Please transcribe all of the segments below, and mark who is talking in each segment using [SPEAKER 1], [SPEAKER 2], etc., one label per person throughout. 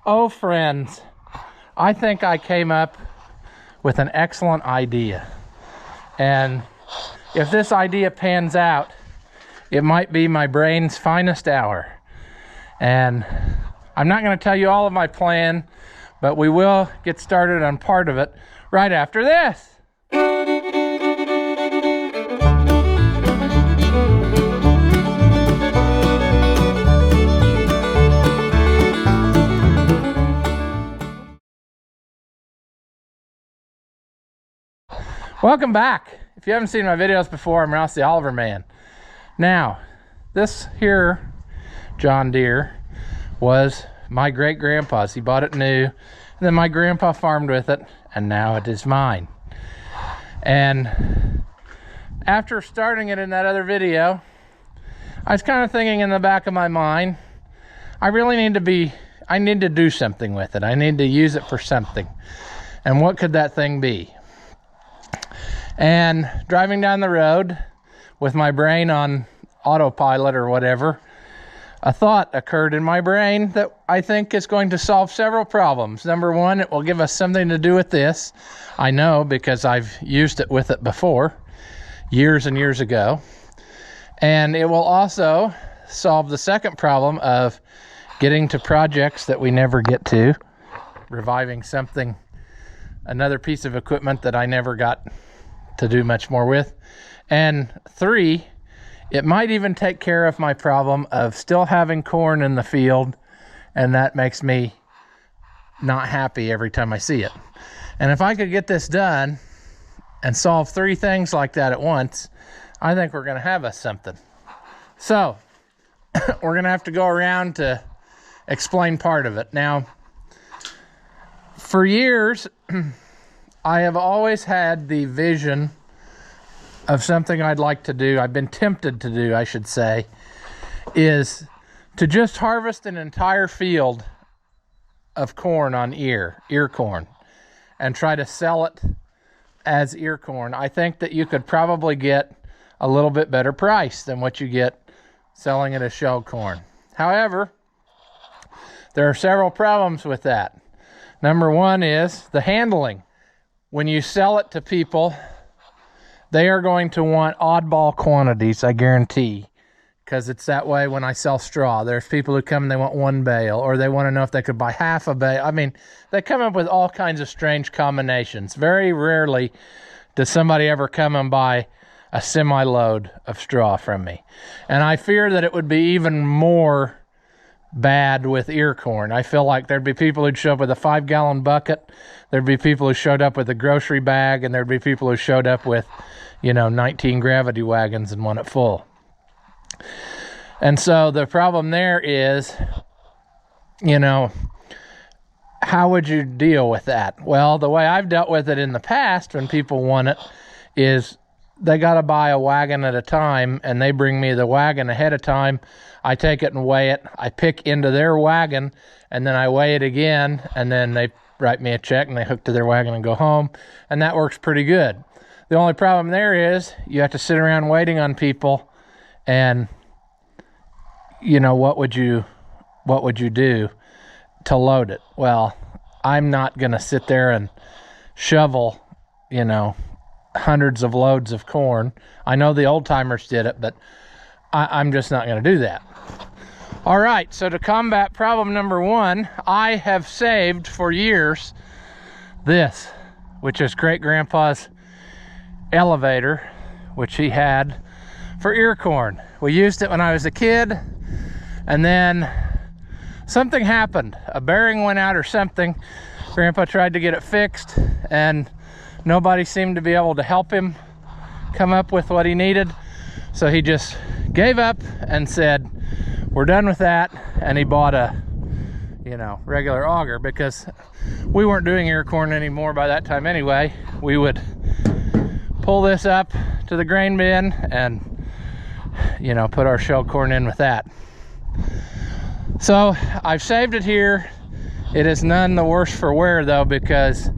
[SPEAKER 1] Oh, friends, I think I came up with an excellent idea. And if this idea pans out, it might be my brain's finest hour. And I'm not going to tell you all of my plan, but we will get started on part of it right after this. Welcome back. If you haven't seen my videos before, I'm Ross the Oliver Man. Now, this here John Deere was my great-grandpa's. He bought it new, and then my grandpa farmed with it, and now it is mine. And after starting it in that other video, I was kind of thinking in the back of my mind, I need to do something with it. I need to use it for something. And what could that thing be? And driving down the road with my brain on autopilot or whatever, a thought occurred in my brain that I think is going to solve several problems. Number one, it will give us something to do with this. I know because I've used it with it before, years and years ago. And it will also solve the second problem of getting to projects that we never get to, reviving something, another piece of equipment that I never got to do much more with. And three, it might even take care of my problem of still having corn in the field, and that makes me not happy every time I see it. And if I could get this done and solve three things like that at once, I think we're going to have us something. So we're going to have to go around to explain part of it. Now, for years, I have always had the vision of something I'd like to do. I've been tempted to do, I should say, is to just harvest an entire field of corn on ear corn, and try to sell it as ear corn. I think that you could probably get a little bit better price than what you get selling it as shell corn. However, there are several problems with that. Number one is the handling. When you sell it to people, they are going to want oddball quantities, I guarantee, because it's that way when I sell straw. There's people who come and they want one bale, or they want to know if they could buy half a bale. I mean, they come up with all kinds of strange combinations. Very rarely does somebody ever come and buy a semi-load of straw from me. And I fear that it would be even more bad with ear corn. I feel like there'd be people who'd show up with a 5-gallon bucket. There'd be people who showed up with a grocery bag, and there'd be people who showed up with, 19 gravity wagons and want it full. And so the problem there is, how would you deal with that? Well, the way I've dealt with it in the past when people want it is they got to buy a wagon at a time, and they bring me the wagon ahead of time. I take it and weigh it. I pick into their wagon, and then I weigh it again, and then they write me a check, and they hook to their wagon and go home, and that works pretty good. The only problem there is you have to sit around waiting on people, and what would you do to load it? Well, I'm not going to sit there and shovel, hundreds of loads of corn. I know the old timers did it, but I'm just not going to do that. All right, so to combat problem number one, I have saved for years this, which is great-grandpa's elevator, which he had for ear corn. We used it when I was a kid, and then something happened. A bearing went out or something. Grandpa tried to get it fixed, and nobody seemed to be able to help him come up with what he needed. So he just gave up and said, we're done with that. And he bought a, regular auger, because we weren't doing ear corn anymore by that time anyway. We would pull this up to the grain bin and, put our shell corn in with that. So I've saved it here. It is none the worse for wear though, because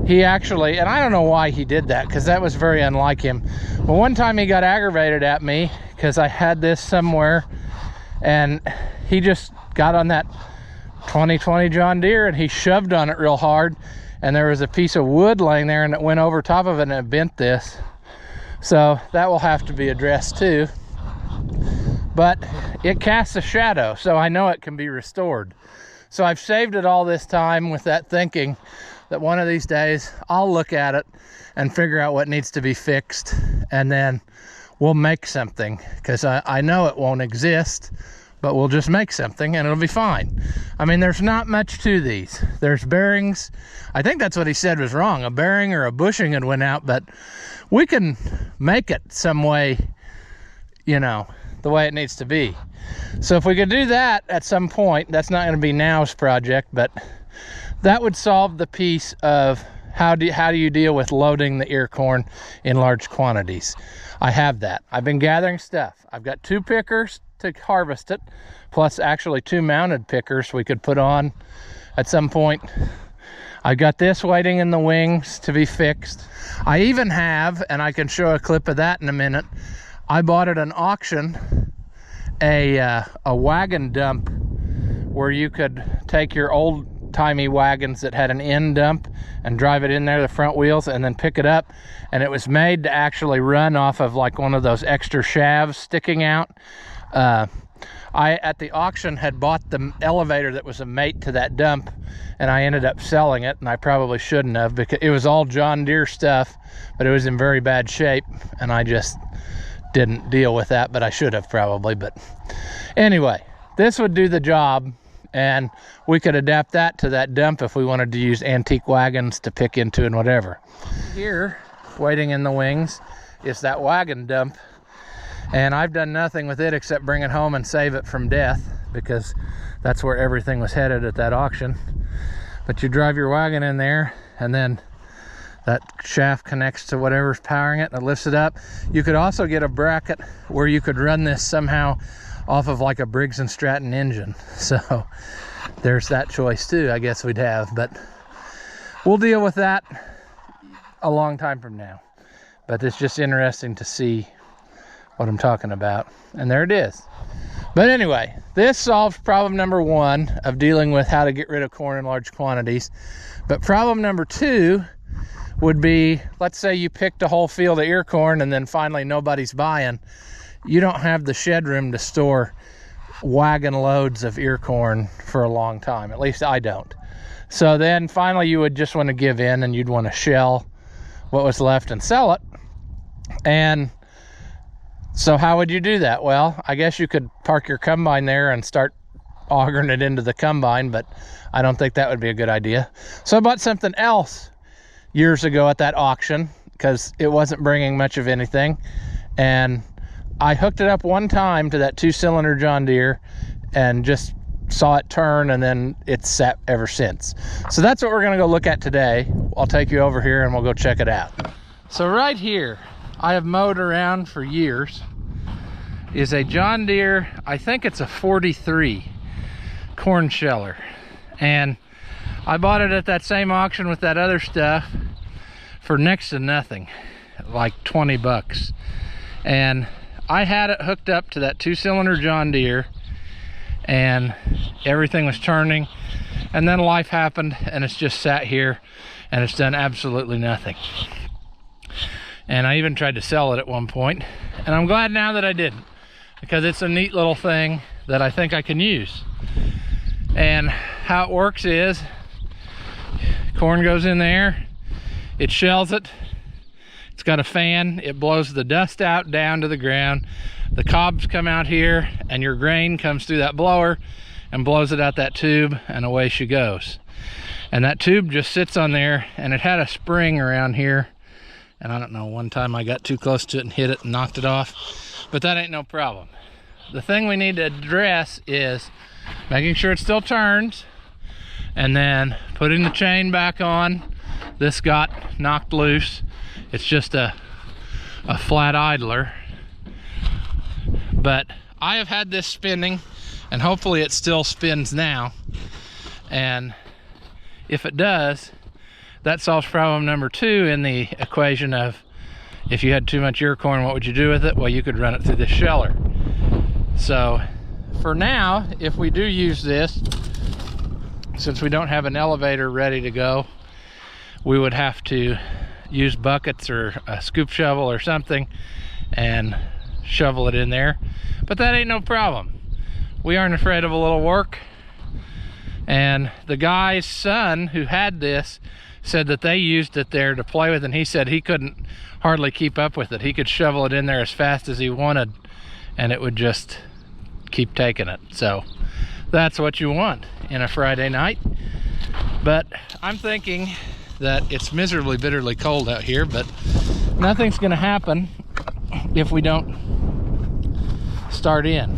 [SPEAKER 1] he actually, and I don't know why he did that, because that was very unlike him. But one time he got aggravated at me because I had this somewhere, and he just got on that 2020 John Deere, and he shoved on it real hard, and there was a piece of wood laying there, and it went over top of it and it bent this. So that will have to be addressed too. But it casts a shadow, so I know it can be restored. So I've saved it all this time with that thinking that one of these days I'll look at it and figure out what needs to be fixed, and then we'll make something, because I know it won't exist, but we'll just make something and it'll be fine. I mean, there's not much to these. There's bearings. I think that's what he said was wrong. A bearing or a bushing had went out, but we can make it some way, you know, the way it needs to be. So if we could do that at some point, that's not going to be now's project, but that would solve the piece of how do you deal with loading the ear corn in large quantities. I have that. I've been gathering stuff. I've got 2 pickers to harvest it, plus actually 2 mounted pickers we could put on at some point. I've got this waiting in the wings to be fixed. I even have, and I can show a clip of that in a minute, I bought at an auction a wagon dump where you could take your old-timey wagons that had an end dump and drive it in there, the front wheels, and then pick it up. And it was made to actually run off of like one of those extra shafts sticking out. I, at the auction, had bought the elevator that was a mate to that dump, and I ended up selling it, and I probably shouldn't have, because it was all John Deere stuff, but it was in very bad shape, and I just didn't deal with that, but I should have probably. But anyway, this would do the job, and we could adapt that to that dump if we wanted to use antique wagons to pick into and whatever. Here, waiting in the wings, is that wagon dump, and I've done nothing with it except bring it home and save it from death, because that's where everything was headed at that auction. But you drive your wagon in there, and then that shaft connects to whatever's powering it and it lifts it up. You could also get a bracket where you could run this somehow off of like a Briggs & Stratton engine. So there's that choice too, I guess we'd have, but we'll deal with that a long time from now. But it's just interesting to see what I'm talking about. And there it is. But anyway, this solves problem number 1 of dealing with how to get rid of corn in large quantities. But problem number 2 would be, let's say you picked a whole field of ear corn and then finally nobody's buying. You don't have the shed room to store wagon loads of ear corn for a long time. At least I don't. So then finally you would just want to give in, and you'd want to shell what was left and sell it. And so how would you do that? Well, I guess you could park your combine there and start augering it into the combine, but I don't think that would be a good idea. So I bought something else years ago at that auction, because it wasn't bringing much of anything, and I hooked it up one time to that 2-cylinder John Deere and just saw it turn, and then it's sat ever since. So that's what we're going to go look at today. I'll take you over here and we'll go check it out. So right here, I have mowed around for years, is a John Deere, I think it's a 43 corn sheller, and I bought it at that same auction with that other stuff for next to nothing, like 20 bucks. And I had it hooked up to that 2-cylinder John Deere, and everything was turning, and then life happened and it's just sat here and it's done absolutely nothing. And I even tried to sell it at one point, and I'm glad now that I didn't, because it's a neat little thing that I think I can use. And how it works is, corn goes in there, it shells it, it's got a fan, it blows the dust out down to the ground, the cobs come out here, and your grain comes through that blower and blows it out that tube, and away she goes. And that tube just sits on there, and it had a spring around here, and I don't know, one time I got too close to it and hit it and knocked it off, but that ain't no problem. The thing we need to address is making sure it still turns, and then putting the chain back on. This got knocked loose. It's just a flat idler, but I have had this spinning, and hopefully it still spins now. And if it does, that solves problem number 2 in the equation of, if you had too much ear corn, what would you do with it? Well, you could run it through this sheller. So for now, if we do use this, since we don't have an elevator ready to go, we would have to use buckets or a scoop shovel or something and shovel it in there. But that ain't no problem. We aren't afraid of a little work. And the guy's son who had this said that they used it there to play with, and he said he couldn't hardly keep up with it. He could shovel it in there as fast as he wanted and it would just keep taking it. So that's what you want in a Friday night. But I'm thinking that it's miserably bitterly cold out here, but nothing's gonna happen if we don't start in.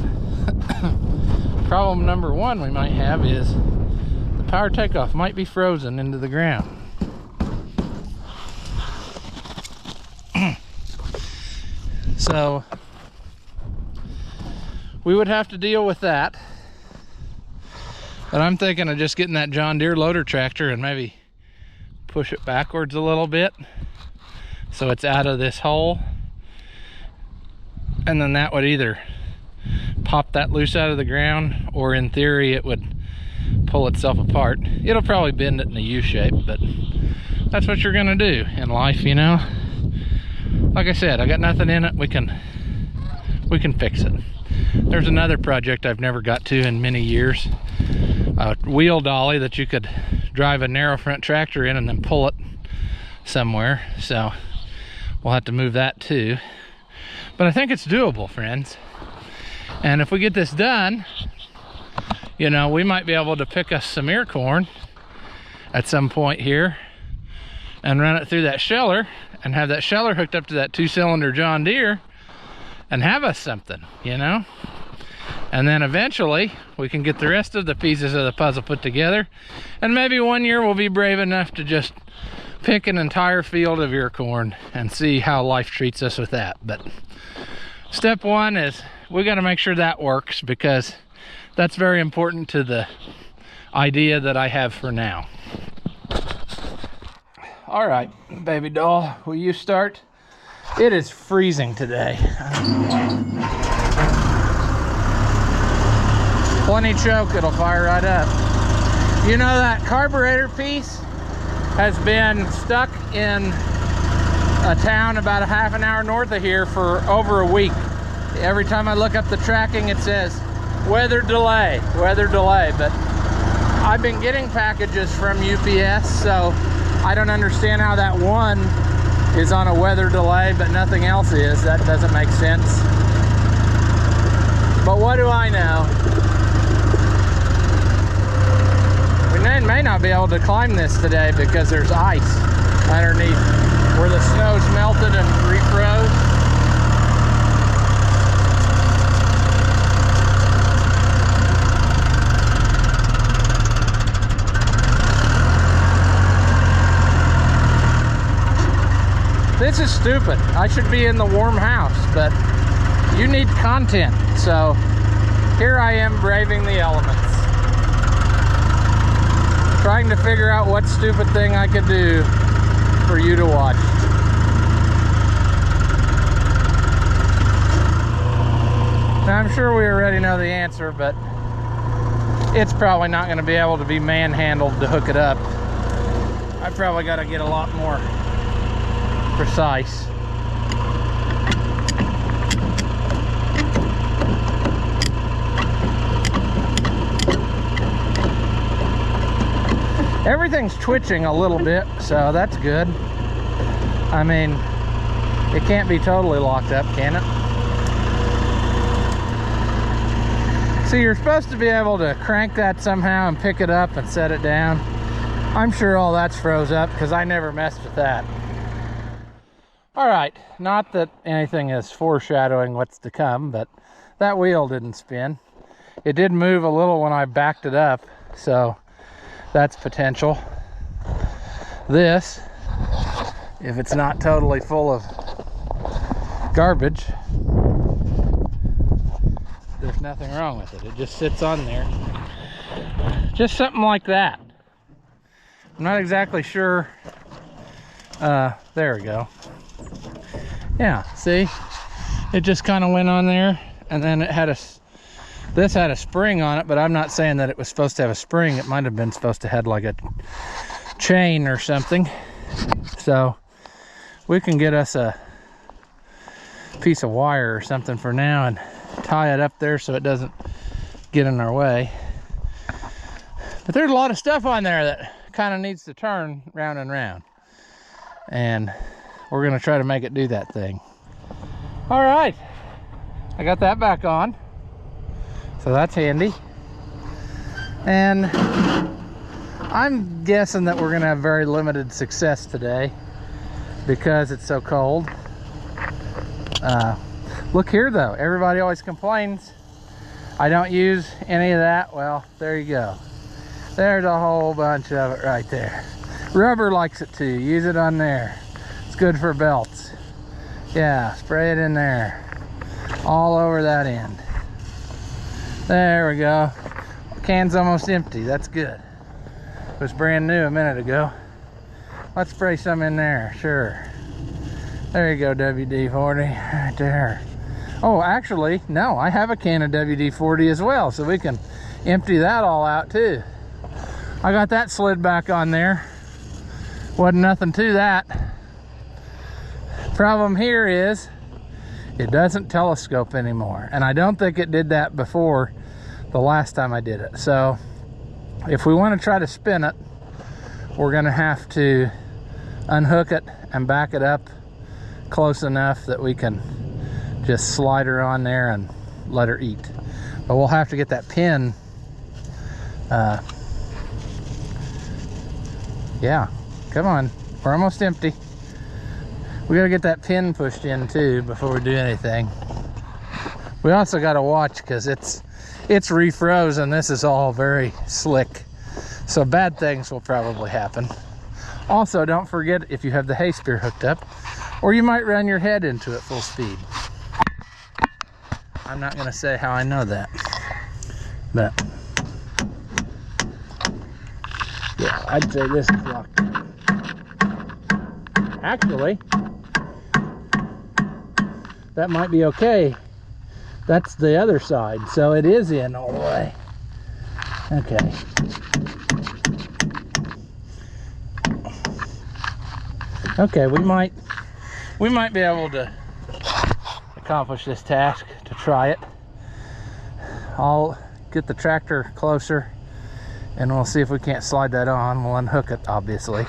[SPEAKER 1] Problem number one we might have is the power takeoff might be frozen into the ground. So we would have to deal with that. But I'm thinking of just getting that John Deere loader tractor and maybe push it backwards a little bit so it's out of this hole, and then that would either pop that loose out of the ground, or in theory it would pull itself apart. It'll probably bend it in a U shape, but that's what you're gonna do in life, you know. Like I said, I got nothing in it. We can fix it. There's another project I've never got to in many years, a wheel dolly that you could drive a narrow front tractor in and then pull it somewhere. So we'll have to move that too. But I think it's doable, friends. And if we get this done, you know, we might be able to pick us some ear corn at some point here and run it through that sheller and have that sheller hooked up to that 2-cylinder John Deere and have us something, you know. And then eventually we can get the rest of the pieces of the puzzle put together, and maybe one year we'll be brave enough to just pick an entire field of ear corn and see how life treats us with that. But step one is we got to make sure that works, because that's very important to the idea that I have for now. All right, baby doll, will you start? It is freezing today. Plenty choke, it'll fire right up. You know, that carburetor piece has been stuck in a town about a half an hour north of here for over a week. Every time I look up the tracking, it says weather delay, but I've been getting packages from UPS, so I don't understand how that one is on a weather delay but nothing else is. That doesn't make sense. But what do I know? We may not be able to climb this today because there's ice underneath where the snow's melted and refroze. This is stupid. I should be in the warm house, but you need content. So here I am braving the elements, trying to figure out what stupid thing I could do for you to watch. Now, I'm sure we already know the answer, but it's probably not going to be able to be manhandled to hook it up. I probably got to get a lot more precise. Everything's twitching a little bit, so that's good. I mean, it can't be totally locked up, can it? So you're supposed to be able to crank that somehow and pick it up and set it down. I'm sure all that's froze up because I never messed with that. All right, not that anything is foreshadowing what's to come, but that wheel didn't spin. It did move a little when I backed it up, so that's potential. This, if it's not totally full of garbage, there's nothing wrong with it. It just sits on there. Just something like that. I'm not exactly sure. There we go. Yeah, see? It just kind of went on there, and then it had a This had a spring on it, but I'm not saying that it was supposed to have a spring. It might have been supposed to have like a chain or something. So we can get us a piece of wire or something for now and tie it up there so it doesn't get in our way. But there's a lot of stuff on there that kind of needs to turn round and round, and we're going to try to make it do that thing. All right, I got that back on, so that's handy. And I'm guessing that we're going to have very limited success today because it's so cold. Look here though, everybody always complains I don't use any of that. Well, there you go. There's a whole bunch of it right there. Rubber likes it too. Use it on there. It's good for belts. Yeah, spray it in there. All over that end. There we go. Can's almost empty. That's good. It was brand new a minute ago. Let's spray some in there. Sure. There you go, WD-40 right there. Oh, actually, no, I have a can of WD-40 as well, so we can empty that all out too. I got that slid back on there. Wasn't nothing to that. Problem here is it doesn't telescope anymore, and I don't think it did that before the last time I did it. So if we want to try to spin it, we're going to have to unhook it and back it up close enough that we can just slide her on there and let her eat. But we'll have to get that pin. Yeah, come on, we're almost empty. We gotta get that pin pushed in too before we do anything. We also gotta watch because it's refroze and this is all very slick, so bad things will probably happen. Also, don't forget if you have the hay spear hooked up, or you might run your head into it full speed. I'm not gonna say how I know that, but yeah, I'd say this is locked. Actually, that might be okay. That's the other side, so it is in all the way. Okay. Okay, we might be able to accomplish this task to try it. I'll get the tractor closer and we'll see if we can't slide that on. We'll unhook it, obviously,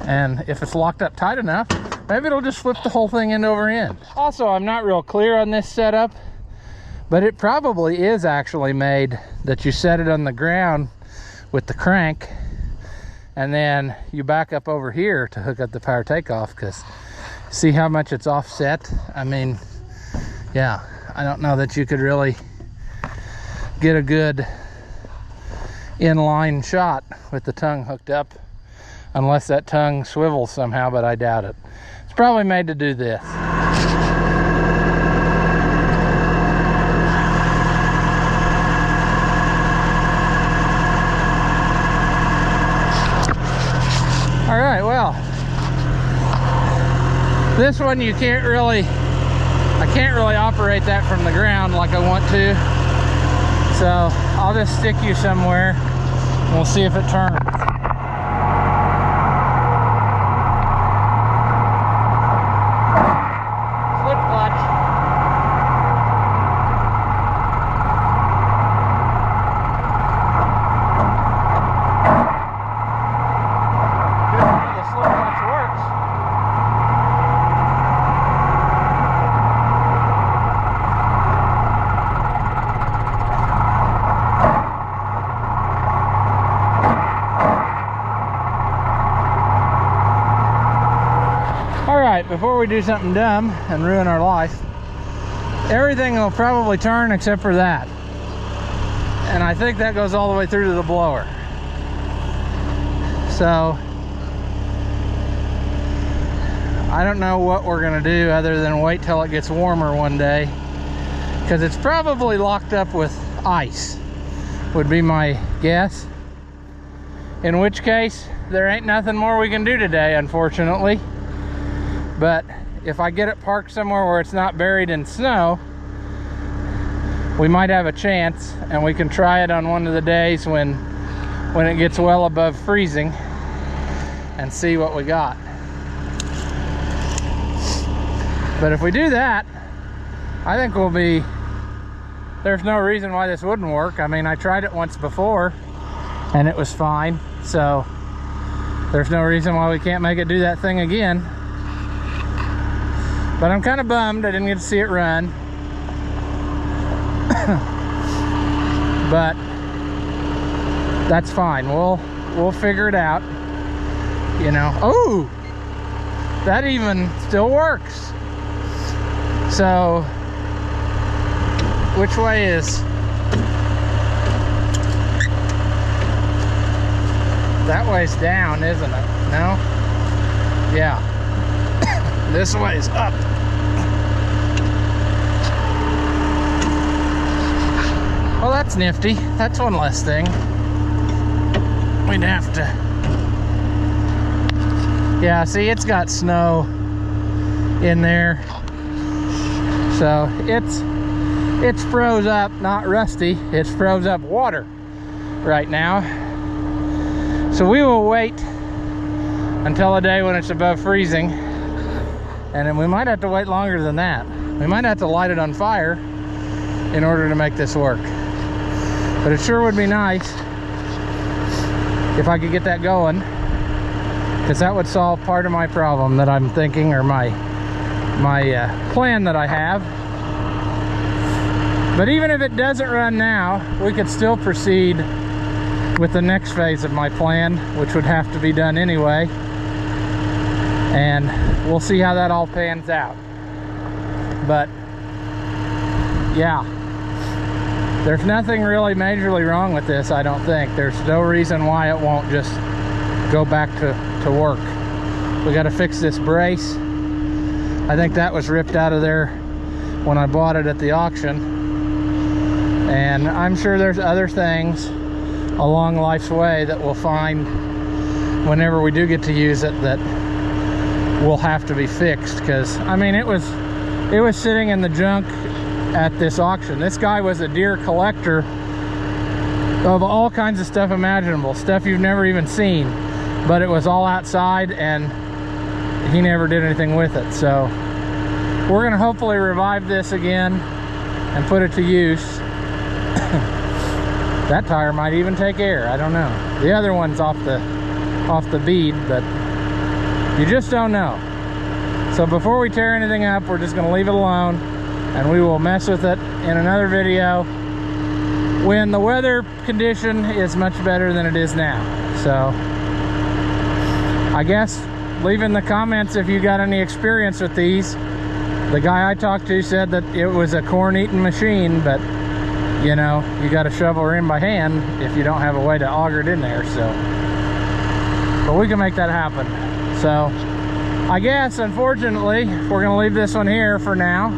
[SPEAKER 1] and if it's locked up tight enough, maybe it'll just flip the whole thing end over end. Also, I'm not real clear on this setup, but it probably is actually made that you set it on the ground with the crank and then you back up over here to hook up the power takeoff, because see how much it's offset? I mean, yeah, I don't know that you could really get a good inline shot with the tongue hooked up unless that tongue swivels somehow, but I doubt it. It's probably made to do this. All right, well, this one I can't really operate that from the ground like I want to. So I'll just stick you somewhere and we'll see if it turns. Slip clutch. The slip clutch works. Before we do something dumb and ruin our life, everything will probably turn except for that, and I think that goes all the way through to the blower. So I don't know what we're gonna do other than wait till it gets warmer one day, because it's probably locked up with ice, would be my guess, in which case there ain't nothing more we can do today, unfortunately. But if I get it parked somewhere where it's not buried in snow, we might have a chance, and we can try it on one of the days when it gets well above freezing and see what we got. But if we do that, I think there's no reason why this wouldn't work. I mean, I tried it once before and it was fine, so there's no reason why we can't make it do that thing again. But I'm kind of bummed I didn't get to see it run. But that's fine. We'll figure it out, you know. Oh, that even still works. So which way is that? Way's down, isn't it? No? Yeah. This way's up. Well, that's nifty. That's one less thing we'd have to. Yeah, see, it's got snow in there, so it's froze up, not rusty. It's froze up water right now. So we will wait until a day when it's above freezing, and then we might have to wait longer than that. We might have to light it on fire in order to make this work. But it sure would be nice if I could get that going, because that would solve part of my problem that I'm thinking, or my plan that I have. But even if it doesn't run now, we could still proceed with the next phase of my plan, which would have to be done anyway, and we'll see how that all pans out. But yeah, there's nothing really majorly wrong with this, I don't think. There's no reason why it won't just go back to work. We got to fix this brace. I think that was ripped out of there when I bought it at the auction, and I'm sure there's other things along life's way that we'll find whenever we do get to use it that will have to be fixed, because I mean, it was sitting in the junk at this auction. This guy was a Deere collector of all kinds of stuff imaginable, stuff you've never even seen, but it was all outside and he never did anything with it. So we're gonna hopefully revive this again and put it to use. That tire might even take air, I don't know. The other one's off the bead, but you just don't know. So before we tear anything up, we're just gonna leave it alone, and we will mess with it in another video when the weather condition is much better than it is now. So I guess leave in the comments if you got any experience with these. The guy I talked to said that it was a corn-eating machine, but you know, you got to shovel her in by hand if you don't have a way to auger it in there. So, but we can make that happen. So I guess, unfortunately, we're gonna leave this one here for now.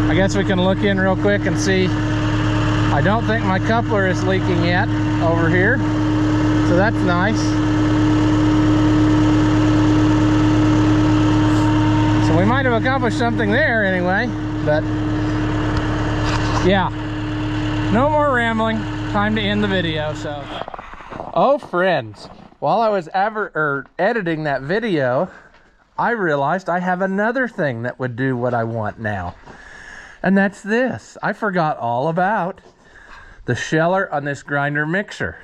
[SPEAKER 1] I guess we can look in real quick and see. I don't think my coupler is leaking yet over here, so that's nice. So we might have accomplished something there anyway, but yeah, no more rambling. Time to end the video. So, oh friends, while I was editing that video, I realized I have another thing that would do what I want now. And that's this. I forgot all about the sheller on this grinder mixer.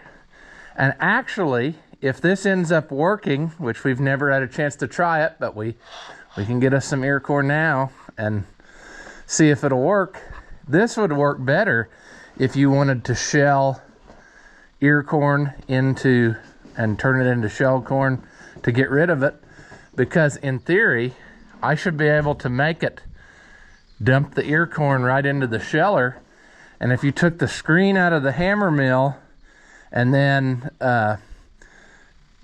[SPEAKER 1] And actually, if this ends up working, which we've never had a chance to try it, but we can get us some ear corn now and see if it'll work. This would work better if you wanted to shell ear corn into and turn it into shell corn to get rid of it, because in theory I should be able to make it dump the ear corn right into the sheller, and if you took the screen out of the hammer mill and then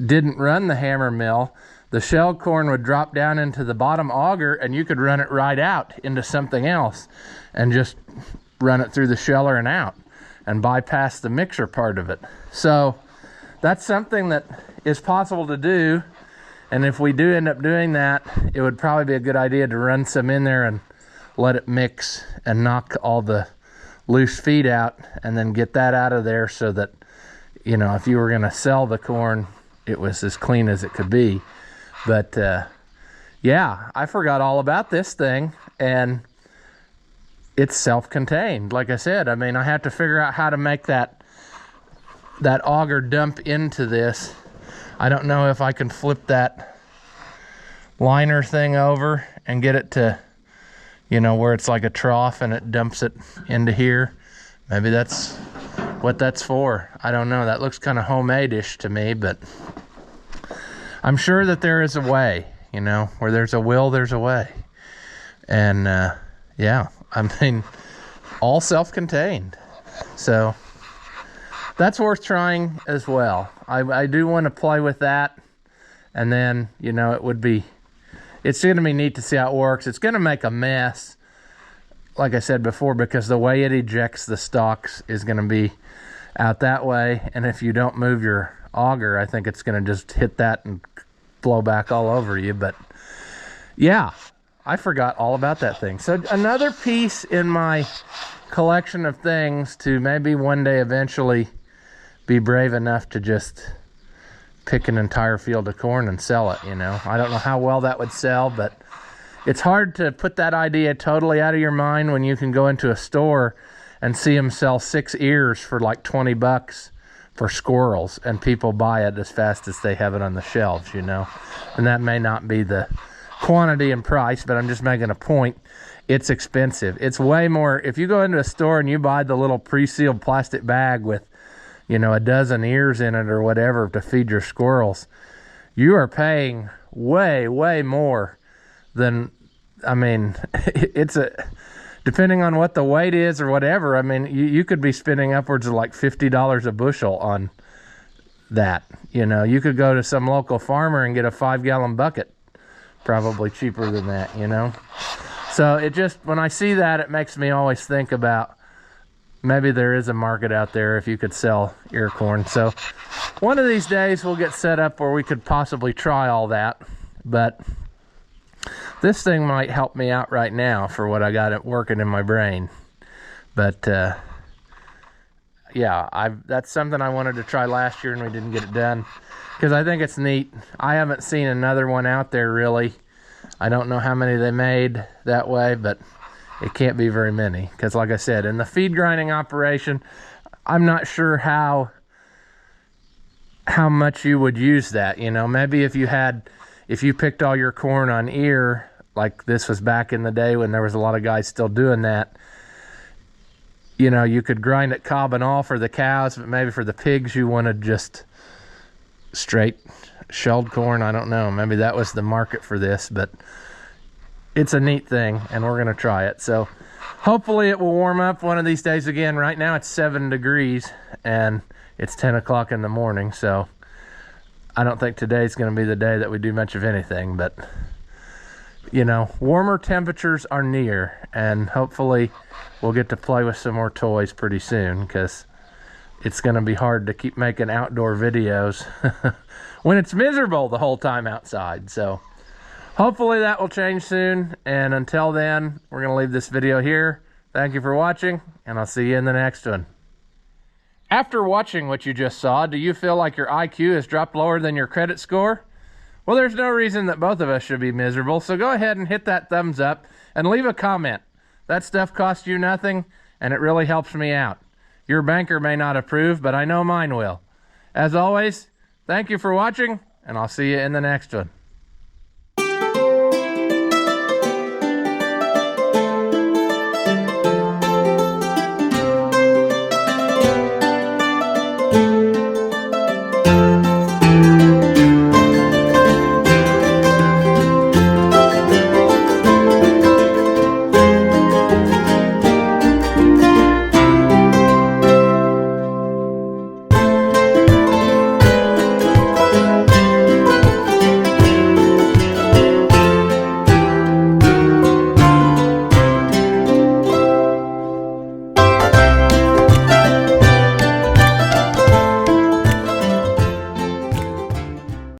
[SPEAKER 1] didn't run the hammer mill, the shell corn would drop down into the bottom auger and you could run it right out into something else and just run it through the sheller and out and bypass the mixer part of it. So that's something that is possible to do, and if we do end up doing that, it would probably be a good idea to run some in there and let it mix and knock all the loose feed out, and then get that out of there so that, you know, if you were going to sell the corn, it was as clean as it could be. But yeah, I forgot all about this thing, and it's self-contained. Like I said, I mean, I have to figure out how to make that auger dump into this. I don't know if I can flip that liner thing over and get it to, you know, where it's like a trough and it dumps it into here. Maybe that's what that's for. I don't know. That looks kind of homemade-ish to me, but I'm sure that there is a way, you know, where there's a will, there's a way. And yeah, I mean, all self-contained. So that's worth trying as well. I do want to play with that. And then, you know, it's going to be neat to see how it works. It's going to make a mess, like I said before, because the way it ejects the stalks is going to be out that way. And if you don't move your auger, I think it's going to just hit that and blow back all over you. But yeah, I forgot all about that thing. So another piece in my collection of things to maybe one day eventually be brave enough to just pick an entire field of corn and sell it, you know. I don't know how well that would sell, but it's hard to put that idea totally out of your mind when you can go into a store and see them sell 6 ears for like 20 bucks for squirrels, and people buy it as fast as they have it on the shelves, you know. And that may not be the quantity and price, but I'm just making a point. It's expensive. It's way more. If you go into a store and you buy the little pre-sealed plastic bag with, you know, a dozen ears in it or whatever to feed your squirrels, you are paying way, way more than, I mean, it's depending on what the weight is or whatever, I mean, you could be spending upwards of like $50 a bushel on that. You know, you could go to some local farmer and get a 5-gallon bucket, probably cheaper than that, you know. So it just, when I see that, it makes me always think about maybe there is a market out there if you could sell ear corn. So one of these days we'll get set up where we could possibly try all that. But this thing might help me out right now for what I got it working in my brain. But yeah, that's something I wanted to try last year and we didn't get it done, because I think it's neat. I haven't seen another one out there really. I don't know how many they made that way, but it can't be very many, because like I said, in the feed grinding operation, I'm not sure how much you would use that, you know. Maybe if you picked all your corn on ear, like this was back in the day when there was a lot of guys still doing that, you know, you could grind it cob and all for the cows, but maybe for the pigs you wanted just straight shelled corn. I don't know, maybe that was the market for this, but it's a neat thing and we're gonna try it. So hopefully it will warm up one of these days again. Right now it's 7 degrees and it's 10 o'clock in the morning, so I don't think today's gonna be the day that we do much of anything, but you know, warmer temperatures are near, and hopefully we'll get to play with some more toys pretty soon, because it's gonna be hard to keep making outdoor videos when it's miserable the whole time outside. So hopefully that will change soon, and until then, we're going to leave this video here. Thank you for watching, and I'll see you in the next one. After watching what you just saw, do you feel like your IQ has dropped lower than your credit score? Well, there's no reason that both of us should be miserable, so go ahead and hit that thumbs up and leave a comment. That stuff costs you nothing, and it really helps me out. Your banker may not approve, but I know mine will. As always, thank you for watching, and I'll see you in the next one.